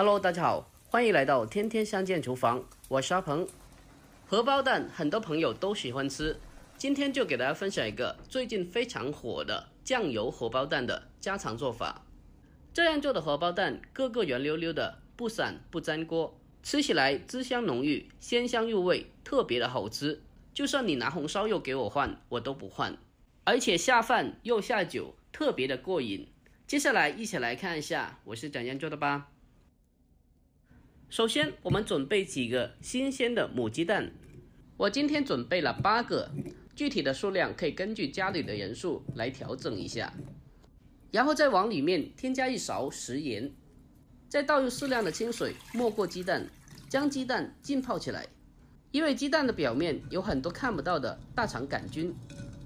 Hello， 大家好，欢迎来到天天相见厨房，我是阿鹏。荷包蛋很多朋友都喜欢吃，今天就给大家分享一个最近非常火的酱油荷包蛋的家常做法。这样做的荷包蛋个个圆溜溜的，不散不粘锅，吃起来汁香浓郁，鲜香入味，特别的好吃。就算你拿红烧肉给我换，我都不换。而且下饭又下酒，特别的过瘾。接下来一起来看一下我是怎样做的吧。首先我们准备几个新鲜的母鸡蛋，我今天准备了8个，具体的数量可以根据家里的人数来调整一下。然后再往里面添加1勺食盐，再倒入适量的清水没过鸡蛋，将鸡蛋浸泡起来。因为鸡蛋的表面有很多看不到的大肠杆菌，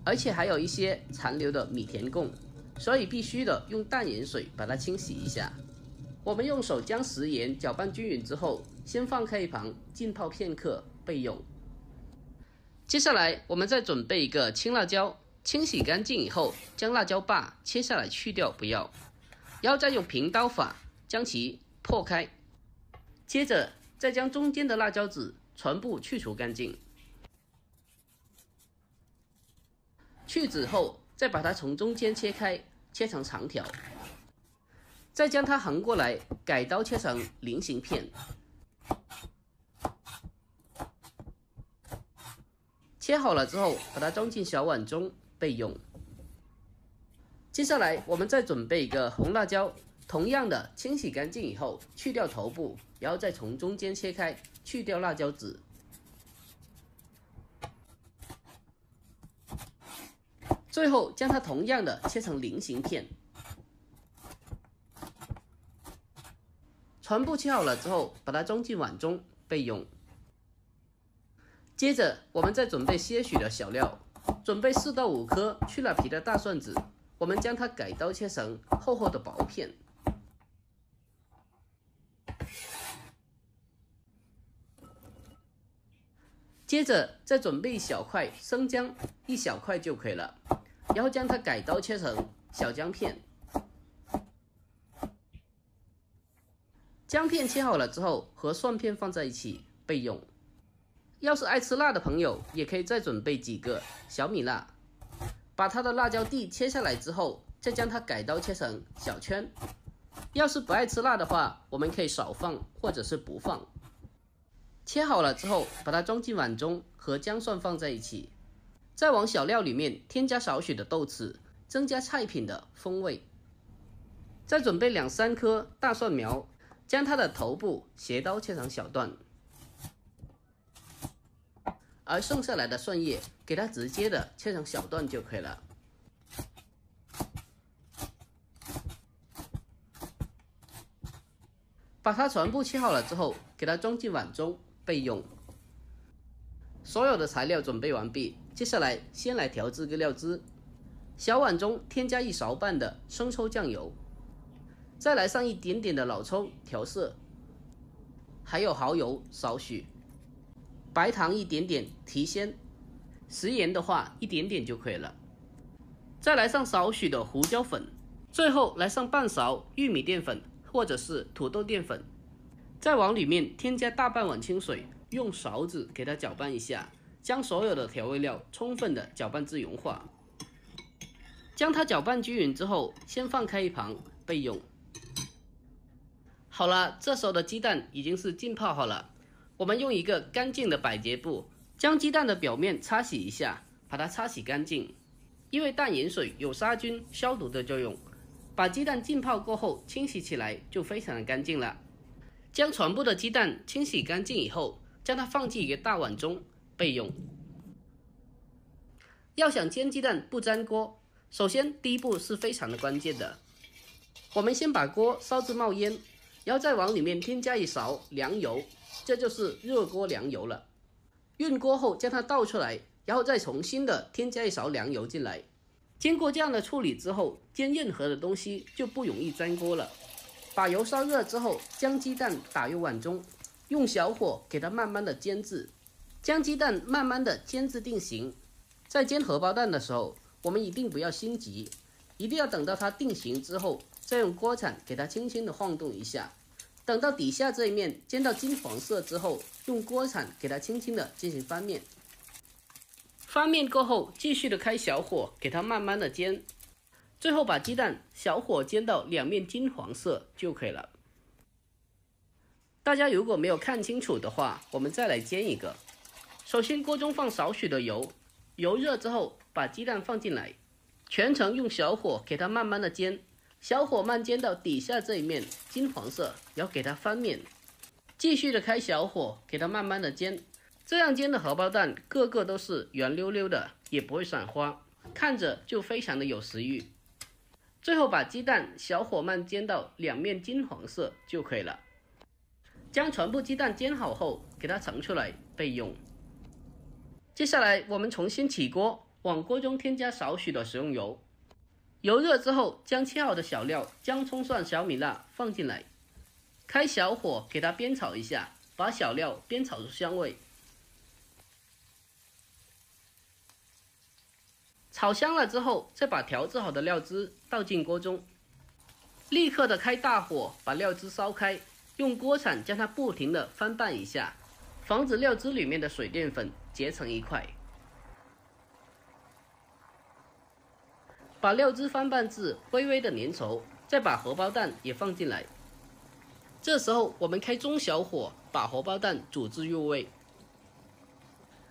而且还有一些残留的米田共，所以必须的用淡盐水把它清洗一下。我们用手将食盐搅拌均匀之后，先放开一旁浸泡片刻备用。接下来我们再准备一个青辣椒，清洗干净以后将辣椒把切下来去掉不要，然后再用平刀法将其破开，接着再将中间的辣椒籽全部去除干净。去籽后再把它从中间切开，切成长条，再将它横过来改刀切成菱形片。切好了之后把它装进小碗中备用。接下来我们再准备一个红辣椒，同样的清洗干净以后去掉头部，然后再从中间切开，去掉辣椒籽。最后将它同样的切成菱形片。全部切好了之后把它装进碗中备用。接着我们再准备些许的小料，准备4到5颗去了皮的大蒜子，我们将它改刀切成厚厚的薄片。接着再准备1小块生姜，1小块就可以了，然后将它改刀切成小姜片。姜片切好了之后和蒜片放在一起备用。要是爱吃辣的朋友也可以再准备几个小米辣，把它的辣椒蒂切下来之后再将它改刀切成小圈。要是不爱吃辣的话，我们可以少放或者是不放。切好了之后把它装进碗中，和姜蒜放在一起，再往小料里面添加少许的豆豉，增加菜品的风味。再准备2-3颗大蒜苗，将它的头部斜刀切成小段，而剩下来的蒜叶给它直接的切成小段就可以了。把它全部切好了之后给它装进碗中备用。所有的材料准备完毕，接下来先来调制个料汁。小碗中添加1勺半的生抽酱油，再来上一点点的老抽调色，还有蚝油少许，白糖一点点提鲜，食盐的话一点点就可以了。再来上少许的胡椒粉，最后来上半勺玉米淀粉或者是土豆淀粉，再往里面添加大半碗清水，用勺子给它搅拌一下，将所有的调味料充分的搅拌至融化。将它搅拌均匀之后先放开一旁备用。好了，这时候的鸡蛋已经是浸泡好了，我们用一个干净的百洁布将鸡蛋的表面擦洗一下，把它擦洗干净。因为淡盐水有杀菌消毒的作用，把鸡蛋浸泡过后清洗起来就非常的干净了。将全部的鸡蛋清洗干净以后，将它放进一个大碗中备用。要想煎鸡蛋不粘锅，首先第一步是非常的关键的，我们先把锅烧至冒烟，然后再往里面添加1勺凉油，这就是热锅凉油了。熨锅后将它倒出来，然后再重新的添加1勺凉油进来。经过这样的处理之后，煎任何的东西就不容易粘锅了。把油烧热之后，将鸡蛋打入碗中，用小火给它慢慢的煎制，将鸡蛋慢慢的煎至定型。在煎荷包蛋的时候，我们一定不要心急，一定要等到它定型之后，再用锅铲给它轻轻的晃动一下，等到底下这一面煎到金黄色之后，用锅铲给它轻轻的进行翻面。翻面过后，继续的开小火，给它慢慢的煎。最后把鸡蛋小火煎到两面金黄色就可以了。大家如果没有看清楚的话，我们再来煎一个。首先锅中放少许的油，油热之后把鸡蛋放进来，全程用小火给它慢慢的煎。小火慢煎到底下这一面金黄色，要给它翻面，继续的开小火给它慢慢的煎。这样煎的荷包蛋个个都是圆溜溜的，也不会散花，看着就非常的有食欲。最后把鸡蛋小火慢煎到两面金黄色就可以了。将全部鸡蛋煎好后，给它盛出来备用。接下来我们重新起锅，往锅中添加少许的食用油。油热之后，将切好的小料姜、葱、蒜、小米辣放进来，开小火给它煸炒一下，把小料煸炒出香味。炒香了之后，再把调制好的料汁倒进锅中，立刻的开大火把料汁烧开，用锅铲将它不停的翻拌一下，防止料汁里面的水淀粉结成一块。把料汁翻拌至微微的粘稠，再把荷包蛋也放进来。这时候我们开中小火把荷包蛋煮至入味，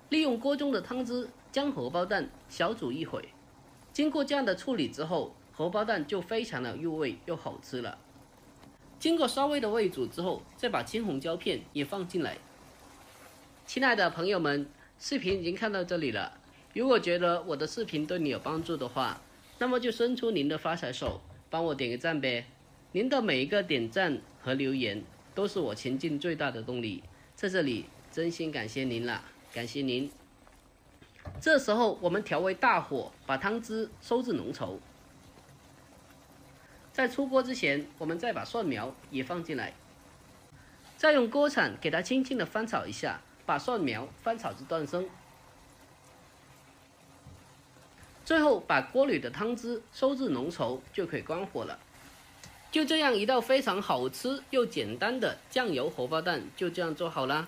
利用锅中的汤汁将荷包蛋小煮一会。经过这样的处理之后，荷包蛋就非常的入味又好吃了。经过稍微的煨煮之后，再把青红椒片也放进来。亲爱的朋友们，视频已经看到这里了，如果觉得我的视频对你有帮助的话，那么就伸出您的发财手，帮我点个赞呗！您的每一个点赞和留言都是我前进最大的动力，在这里真心感谢您了，感谢您。这时候我们调为大火，把汤汁收至浓稠。在出锅之前，我们再把蒜苗也放进来，再用锅铲给它轻轻的翻炒一下，把蒜苗翻炒至断生。最后把锅里的汤汁收至浓稠就可以关火了。就这样一道非常好吃又简单的酱油荷包蛋就这样做好啦。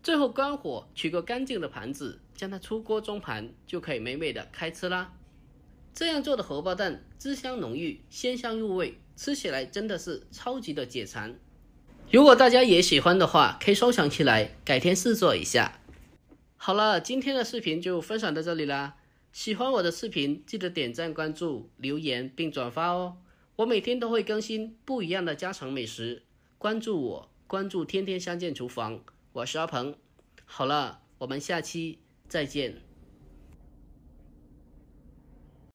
最后关火，取个干净的盘子，将它出锅装盘，就可以美美的开吃啦。这样做的荷包蛋汁香浓郁，鲜香入味，吃起来真的是超级的解馋。如果大家也喜欢的话，可以收藏起来，改天试做一下。好了，今天的视频就分享到这里啦。喜欢我的视频，记得点赞、关注、留言并转发哦。我每天都会更新不一样的家常美食，关注我，关注天天相见厨房，我是阿鹏。好了，我们下期再见。